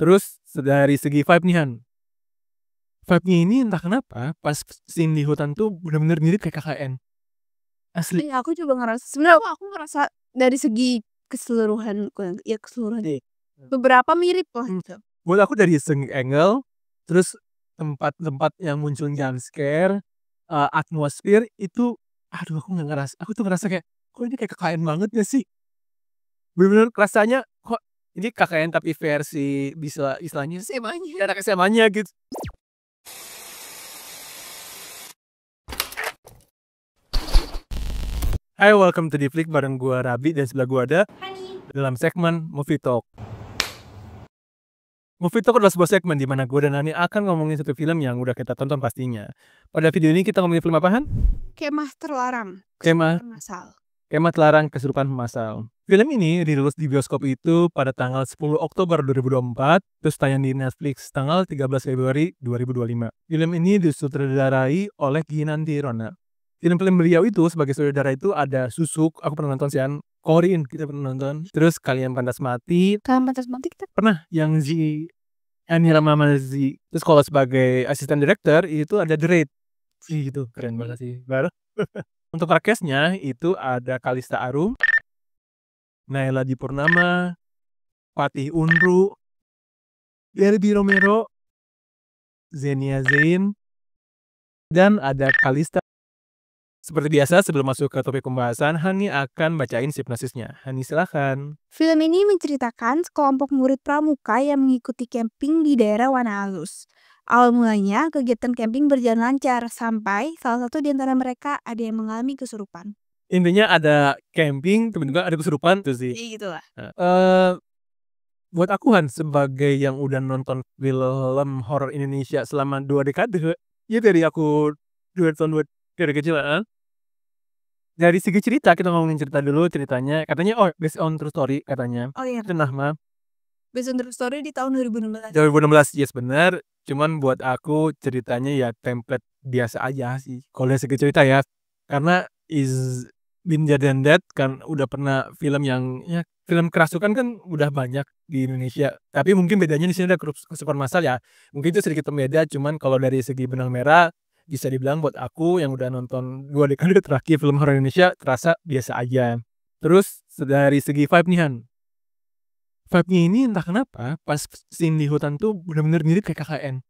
Terus dari segi vibe nih Han, vibe-nya ini entah kenapa pas scene di hutan tuh bener-bener mirip kayak KKN. Asli. Iya, aku juga ngerasa sebenarnya aku ngerasa dari segi keseluruhan keseluruhan Iya. beberapa mirip lah gitu. Buat aku dari segi angle, terus tempat-tempat yang muncul jump scare, atmosfer itu, aduh aku tuh ngerasa kayak, kok ini kayak KKN banget gak sih? Bener-bener rasanya kok ini KKN tapi versi bisa istilahnya SMA-nya. anak SMA-nya gitu. Hai, welcome to Diflik bareng gua Rabi dan sebelah gua ada dalam segmen Movie Talk. Movie Talk adalah sebuah segmen di mana gua dan Hani akan ngomongin satu film yang udah kita tonton pastinya. Pada video ini kita ngomongin film apaan? Kemah terlarang. Kemah Masal. Kemah Terlarang Kesurupan Masal. Film ini dirilis di bioskop itu pada tanggal 10 Oktober 2024, terus tayang di Netflix tanggal 13 Februari 2025. Film ini disutradarai oleh Ginanti Rona. Film-film beliau itu sebagai sutradara itu ada Susuk, aku pernah nonton Sian, Korin kita pernah nonton, terus Kalian Pantas Mati, Kalian Pantas Mati kita pernah yang Anira Mama Z. Terus kalau sebagai asisten director itu ada The Raid. Gitu, keren banget sih. Baru. Untuk castnya itu ada Kalista Arum, Naila Dipurnama, Fatih Unru, Derby Romero, Zenia Zain, dan ada Kalista. Seperti biasa sebelum masuk ke topik pembahasan, Hani akan bacain sinopsisnya. Hani silahkan. Film ini menceritakan sekelompok murid pramuka yang mengikuti camping di daerah Wana Alus. Awal mulanya, kegiatan camping berjalan lancar sampai salah satu di antara mereka ada yang mengalami kesurupan. Intinya ada camping, tiba-tiba ada kesurupan tuh sih. Iya gitulah. Buat aku Han sebagai yang udah nonton film horor Indonesia selama 2 dekade, ya dari aku 2 tahun dari kecil kan. Dari segi cerita kita ngomongin cerita dulu ceritanya katanya based on true story katanya. Oh iya, Cenah mah based on true story di tahun 2016. 2016 yes bener. Cuman buat aku ceritanya ya template biasa aja sih. Kalau dari segi cerita ya, karena is been dead and dead kan udah pernah film yang ya film kerasukan kan udah banyak di Indonesia. Tapi mungkin bedanya di sini ada kesurupan massal ya. Mungkin itu sedikit pembeda. Cuman kalau dari segi benang merah bisa dibilang buat aku yang udah nonton 2 dekade terakhir film horor Indonesia terasa biasa aja. Terus dari segi vibe nih Han, vibe-nya ini entah kenapa pas scene di hutan tuh bener-bener mirip kayak KKN.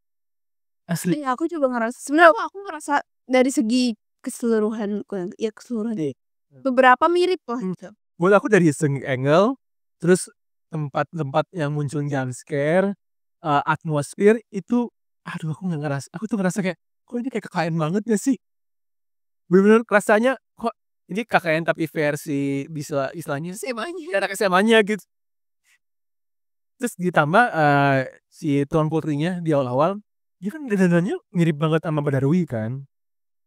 Asli. Iya, aku juga ngerasa sebenarnya aku ngerasa dari segi keseluruhan keseluruhan Iya. beberapa mirip lah gitu. Buat aku dari segi angle, terus tempat-tempat yang muncul jump scare, atmosfer itu, aduh aku tuh ngerasa kayak, kok ini kayak KKN banget gak sih? Bener-bener rasanya kok ini KKN tapi versi bisa istilahnya SMA-nya. anak SMA-nya gitu. Terus ditambah si Tuan Putrinya di awal-awal, dia kan dandanannya mirip banget sama Badarwi kan,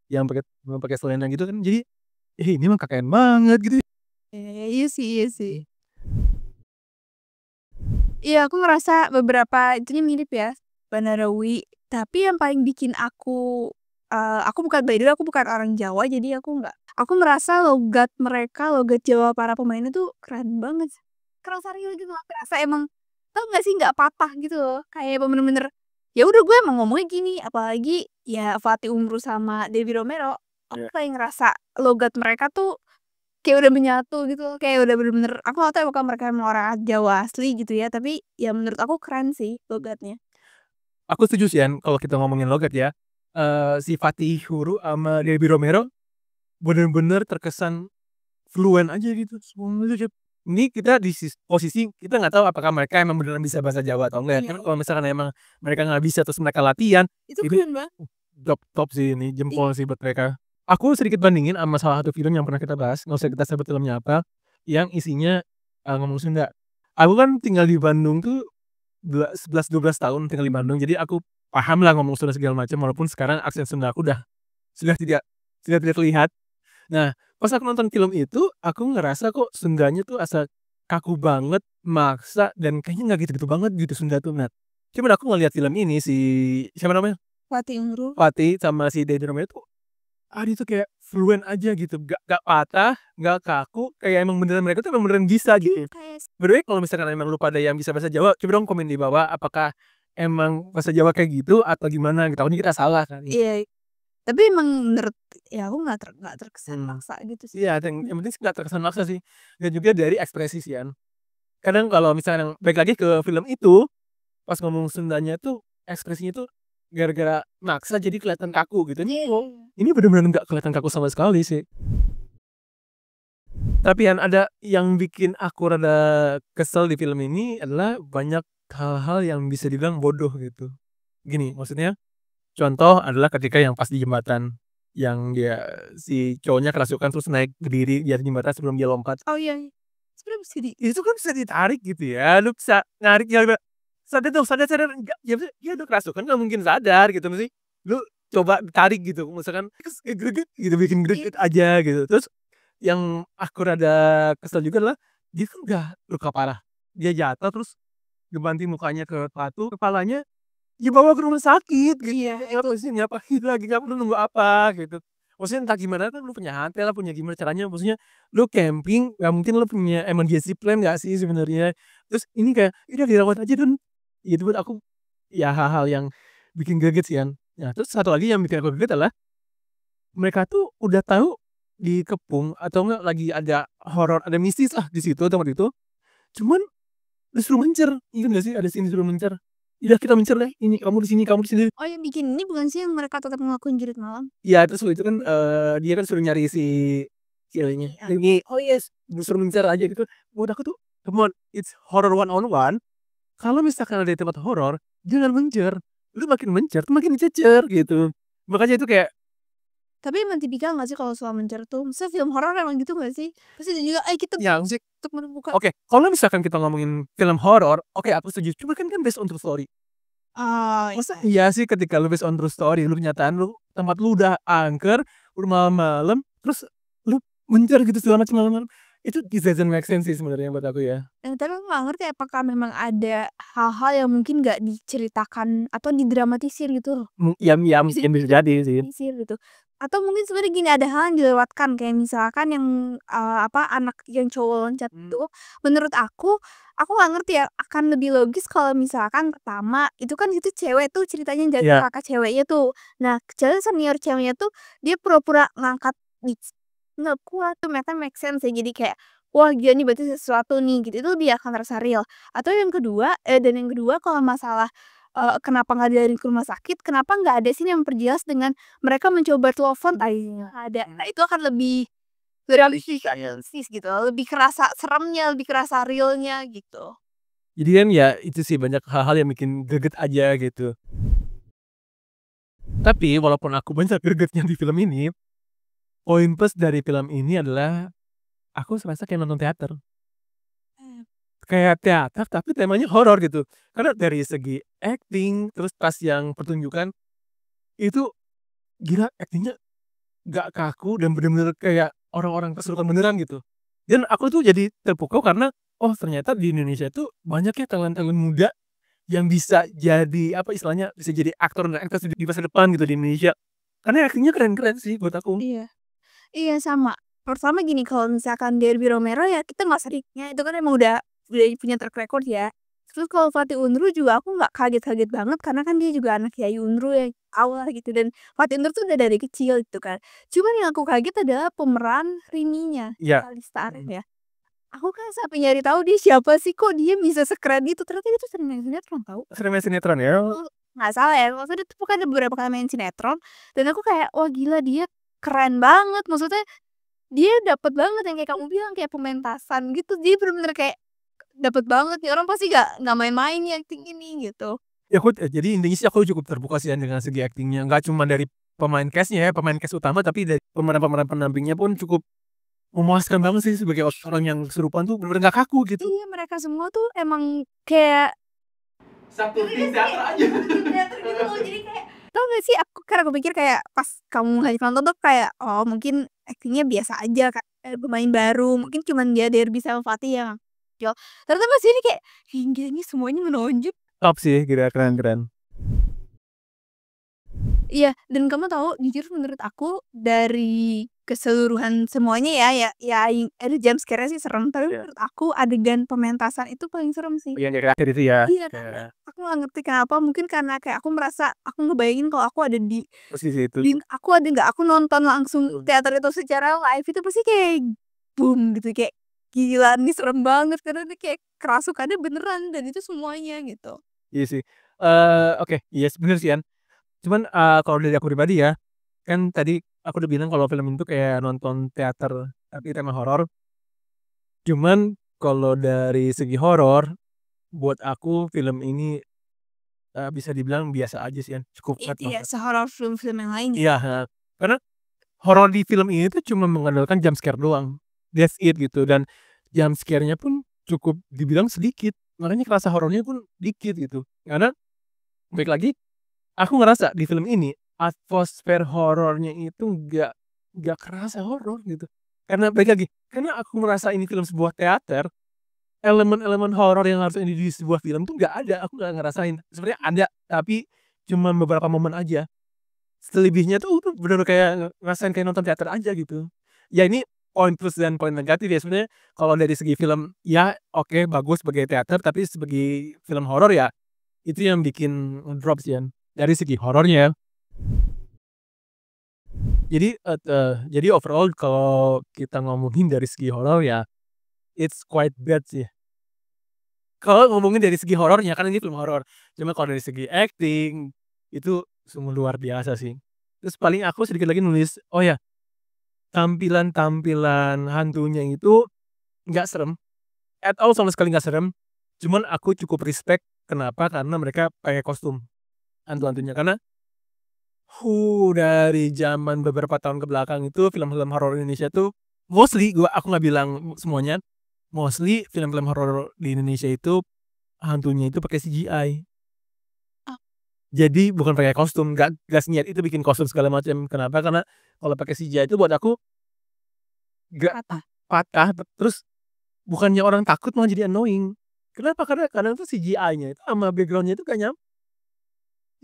yang pakai selendang gitu kan, jadi ini mah KKN banget gitu. Iya sih, iya sih. Iya, aku ngerasa beberapa itunya mirip ya, Banarawi. Tapi yang paling bikin aku bukan by the way aku bukan orang Jawa, jadi aku merasa logat mereka, logat Jawa para pemainnya tuh keren banget. Kerasa real gitu, aku rasa emang tau gak sih nggak patah gitu loh. Kayak bener-bener ya udah gue emang ngomongnya gini, apalagi ya Fatih Umru sama Debbie Romero. Aku kayak ngerasa logat mereka tuh kayak udah menyatu gitu loh, kayak udah bener-bener aku gak tau apakah mereka emang orang Jawa asli gitu ya, tapi ya menurut aku keren sih logatnya. Aku setuju sih Yan, kalau kita ngomongin logat ya, si Fatih Huru sama Debbie Romero bener-bener terkesan fluent aja gitu. Ini kita di posisi kita nggak tahu apakah mereka emang beneran bisa bahasa Jawa atau enggak. Kan kalau misalkan emang mereka nggak bisa terus mereka latihan, Itu itu keren banget. top sih ini jempol sih buat mereka. Aku sedikit bandingin sama salah satu film yang pernah kita bahas, nggak usah kita sebut filmnya apa, yang isinya ngomong Sunda. Aku kan tinggal di Bandung tuh 11-12 tahun tinggal di Bandung, jadi aku paham lah ngomong Sunda segala macam walaupun sekarang aksen Sunda aku sudah tidak terlihat. Nah, pas aku nonton film itu, aku ngerasa kok Sundanya tuh asa kaku banget, maksa, dan kayaknya nggak gitu-gitu banget gitu Sunda tuh, Nat. Cuman aku ngeliat film ini si siapa namanya? Fatih Umru. Fatih sama si Debbie Romero tuh, dia tuh kayak fluent aja gitu, gak patah, gak kaku, kayak emang beneran mereka tuh emang beneran bisa gitu. Kayak By the way kalau misalkan emang lu pada yang bisa bahasa Jawa, coba dong komen di bawah apakah emang bahasa Jawa kayak gitu atau gimana gitu, takutnya kita salah kan. iya, tapi emang menurut ya aku nggak terkesan maksa gitu sih. Iya, yang penting sih gak terkesan maksa sih, dan juga dari ekspresi sih kan. Kadang kalau misalnya balik lagi ke film itu, pas ngomong Sundanya tuh ekspresinya tuh gara-gara maksa jadi kelihatan kaku gitu. Ini bener-bener nggak kelihatan kaku sama sekali sih. Tapi yang ada yang bikin aku rada kesel di film ini adalah banyak hal-hal yang bisa dibilang bodoh gitu. Gini, maksudnya contoh adalah ketika yang pas di jembatan, yang dia si cowoknya kerasukan terus naik berdiri di atas jembatan sebelum dia lompat. Oh iya, sebenarnya bisa Itu kan bisa ditarik gitu ya, lu bisa narik ya sadar dong, sadar sadar, enggak, ya dia udah kerasukan nggak mungkin sadar gitu, mesti lu coba tarik gitu, misalkan terus greget gitu, bikin greget aja gitu. Terus yang aku rada kesel juga adalah dia kan udah luka parah, dia jatuh terus dibanting mukanya ke batu, kepalanya dibawa ke rumah sakit gitu. Iya, Ngapusin ngapain lagi, nggak perlu nunggu apa gitu. Maksudnya entah gimana kan lu punya HT lah, punya gimana caranya, maksudnya lu camping nggak mungkin lu punya emergency plan nggak sih sebenarnya. Terus ini kayak, udah dirawat aja Dun. Itu buat aku ya hal-hal yang bikin greget sih kan. Nah terus satu lagi yang bikin aku greget adalah mereka tuh udah tahu dikepung atau enggak lagi ada horor, ada mistis lah di situ tempat itu, cuman disuruh mencer, ingat nggak sih ada scene disuruh mencer? "Udah kita mencer deh, ini kamu di sini." oh yang bikin ini bukan sih yang mereka tetap ngelakuin jurit malam? Iya, terus waktu itu kan, dia kan suruh nyari si ceweknya, ini, "Oh yes," disuruh mencer aja gitu. Buat aku tuh, come on, it's horror one on one. Kalau misalkan ada di tempat horor, jangan mencer. Lu makin mencer tuh makin dicecer gitu. Makanya itu kayak Tapi emang tipikal nggak sih kalau soal mencer tuh? Maksudnya film horor emang gitu nggak sih? Pasti ada juga, kita yang sih untuk menemukan." oke, kalau misalkan kita ngomongin film horor, oke aku setuju. Cuma kan based on true story. Oh, Masa iya sih ketika lu based on true story, lu kenyataan lu tempat lu udah angker, udah malam-malam, terus lu mencer gitu segala macam malam-malam. Itu doesn't make sense sih sebenarnya buat aku ya. Tapi aku nggak ngerti apakah memang ada hal-hal yang mungkin nggak diceritakan atau didramatisir gitu loh. Ya mungkin bisa jadi sih. Didramatisir gitu. Atau mungkin sebenarnya gini, ada hal yang dilewatkan kayak misalkan yang, anak yang cowok loncat itu, menurut aku nggak ngerti ya, akan lebih logis kalau misalkan pertama, itu kan itu cewek tuh ceritanya jaga Iya, kakak ceweknya tuh. Nah, senior ceweknya tuh dia pura-pura ngangkat nggak kuat tuh, ternyata make sense ya. Jadi kayak, wah gila nih berarti sesuatu nih gitu, itu dia akan terasa real. Atau yang kedua yang kedua kalau masalah, kenapa nggak dibawa ke rumah sakit, kenapa nggak ada scene yang memperjelas dengan mereka mencoba telepon tapi nggak ada. Nah itu akan lebih realistis gitu, lebih kerasa seremnya, lebih kerasa realnya gitu. jadi kan ya itu sih banyak hal-hal yang bikin greget aja gitu. Tapi walaupun aku banyak gregetnya di film ini, poin plus dari film ini adalah aku serasa kayak nonton teater. Kayak teater tapi temanya horor gitu. Karena dari segi acting, terus pas yang pertunjukan, itu gila aktingnya gak kaku dan bener-bener kayak orang-orang kesurupan beneran gitu. Dan aku tuh jadi terpukau karena, oh ternyata di Indonesia tuh banyak ya talent-talent muda yang bisa jadi, apa istilahnya, bisa jadi aktor dan aktris di masa depan gitu di Indonesia. Karena aktingnya keren-keren sih buat aku. Iya. Iya sama. Pertama gini, kalau misalkan Derby Romero ya kita nggak seriknya, itu kan emang udah punya track record ya. Terus kalau Fatih Unru juga aku nggak kaget-kaget banget karena kan dia juga anak Yayu Unru yang awal gitu, dan Fatih Unru tuh udah dari kecil gitu kan. Cuman yang aku kaget adalah pemeran Rininya, Iya, Kalista Arin ya. Aku kan sampai nyari tahu dia siapa sih, kok dia bisa sekeren itu, ternyata dia tuh sering main sinetron tahu. sering main sinetron ya. Nggak salah ya, maksudnya dia tuh bukan ada beberapa kali main sinetron dan aku kayak, wah gila dia keren banget, maksudnya dia dapet banget yang kayak kamu bilang, kayak pementasan gitu. Dia bener-bener kayak dapet banget nih orang, pasti nggak main-main nih akting ini gitu. Ya aku jadi intinya sih aku cukup terbuka sih ya dengan segi aktingnya, nggak cuma dari pemain cast-nya ya, pemain cast utama, tapi dari pemeran-pemeran pendampingnya pun cukup memuaskan banget sih sebagai orang yang kesurupan tuh bener-bener nggak kaku gitu. Iya mereka semua tuh emang kayak Satu tim teater aja. teater gitu loh, jadi kayak tau gak sih, karena aku pikir kayak pas kamu lagi nonton tuh kayak, oh mungkin aktingnya biasa aja kan, pemain baru, mungkin cuman dia Derby sama Fatih yang menonjol. Ternyata pas ini kayak, hingga ini semuanya menonjol. Top sih, kira keren-keren. Iya, dan kamu tahu jujur menurut aku dari keseluruhan semuanya ya ada jump scare-nya sih serem, tapi menurut aku adegan pementasan itu paling serem sih. Yang dari akhir itu ya? Iya, karena aku nggak ngerti kenapa, mungkin karena kayak aku merasa aku ngebayangin kalau aku ada di Posisi itu. aku ada nggak aku nonton langsung teater itu secara live itu pasti kayak boom gitu, kayak gila nih serem banget karena ini kayak kerasukannya beneran dan itu semuanya gitu. Iya sih. Oke, iya bener sih, Yan. Cuman, kalau dari aku pribadi ya, kan tadi aku udah bilang kalau film itu kayak nonton teater tapi tema horor. Cuman kalau dari segi horor, buat aku film ini, bisa dibilang biasa aja sih, Yan, cukup flat Iya, banget. sehoror film-film yang lain ya. Iya, heeh. Karena horor di film ini tuh cuma mengandalkan jump scare doang, that's it gitu, dan jump scare-nya pun cukup dibilang sedikit, makanya kerasa horornya pun dikit gitu. Karena balik lagi, aku ngerasa di film ini atmosfer horornya itu nggak kerasa horor gitu. Karena balik lagi, karena aku merasa ini film sebuah teater, elemen-elemen horor yang harusnya di sebuah film tuh nggak ada, aku nggak ngerasain. Sebenarnya ada, tapi cuman beberapa momen aja. Selebihnya tuh bener kayak ngerasain kayak nonton teater aja gitu. Ya ini poin plus dan poin negatif ya sebenarnya kalau dari segi film ya oke bagus sebagai teater, tapi sebagai film horor ya itu yang bikin ngedrop sih, Yan, dari segi horornya ya. Jadi overall kalau kita ngomongin dari segi horor ya it's quite bad sih. Kalau ngomongin dari segi horornya kan ini film horor, cuma kalau dari segi acting itu sungguh luar biasa sih. Terus paling aku sedikit lagi nulis, oh ya, tampilan-tampilan hantunya itu nggak serem, at all sama sekali nggak serem, cuman aku cukup respect kenapa, karena mereka pakai kostum hantu-hantunya. Karena, dari zaman beberapa tahun ke belakang itu film-film horor Indonesia tuh mostly aku nggak bilang semuanya, mostly film-film horor di Indonesia itu hantunya itu pakai CGI. Oh. Jadi bukan pakai kostum, nggak seniat itu bikin kostum segala macam. Kenapa? Karena kalau pakai CGI itu buat aku nggak Apa? patah, terus bukannya orang takut malah jadi annoying. Kenapa? Karena kadang tuh CGI-nya itu sama background-nya itu gak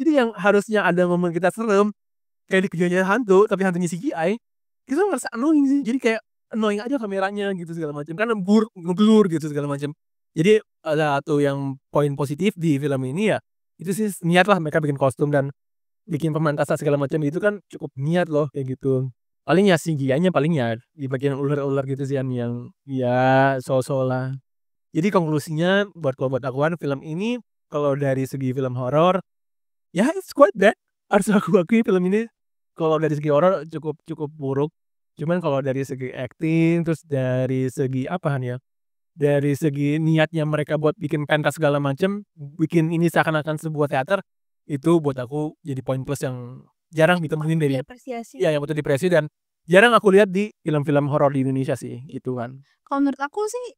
jadi yang harusnya ada momen kita serem, kayak dikejar-kejar hantu, tapi hantunya CGI, itu ngerasa annoying sih. Jadi kayak annoying aja kameranya gitu segala macam, kan ngeblur gitu segala macam. Jadi ada satu yang poin positif di film ini ya, itu sih niat lah mereka bikin kostum dan bikin pementasan segala macam itu kan cukup niat loh kayak gitu. Paling ya CGI-nya paling ya di bagian ular-ular gitu sih yang ya so-so lah. Jadi konklusinya kalau buat akuan film ini kalau dari segi film horor ya it's quite bad. Harus aku akui film ini kalau dari segi horor cukup cukup buruk. Cuman kalau dari segi acting, terus dari segi apaan ya, dari segi niatnya mereka buat bikin pentas segala macam, bikin ini seakan-akan sebuah teater, itu buat aku jadi poin plus yang jarang ditemuin dari Diapresiasi. ya yang patut diapresiasi dan jarang aku lihat di film-film horor di Indonesia sih, gitu kan. Kalau menurut aku sih,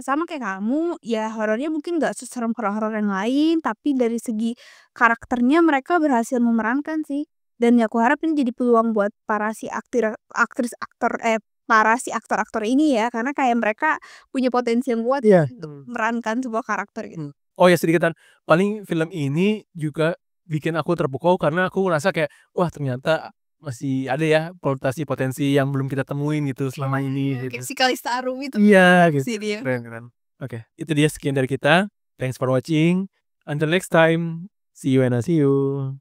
sama kayak kamu, ya horornya mungkin nggak seserem horor-horor yang lain, tapi dari segi karakternya mereka berhasil memerankan sih. Dan ya aku harap ini jadi peluang buat para si aktris, aktor para si aktor-aktor ini ya, karena kayak mereka punya potensi yang kuat Iya. untuk memerankan sebuah karakter gitu. Oh ya sedikitan, paling film ini juga bikin aku terpukau karena aku ngerasa kayak, wah ternyata masih ada ya potensi yang belum kita temuin gitu selama ini gitu. Kayak si Kalista Arum itu Iya gitu, sih dia. keren keren. Oke, itu dia sekian dari kita. Thanks for watching. Until next time, see you and I see you.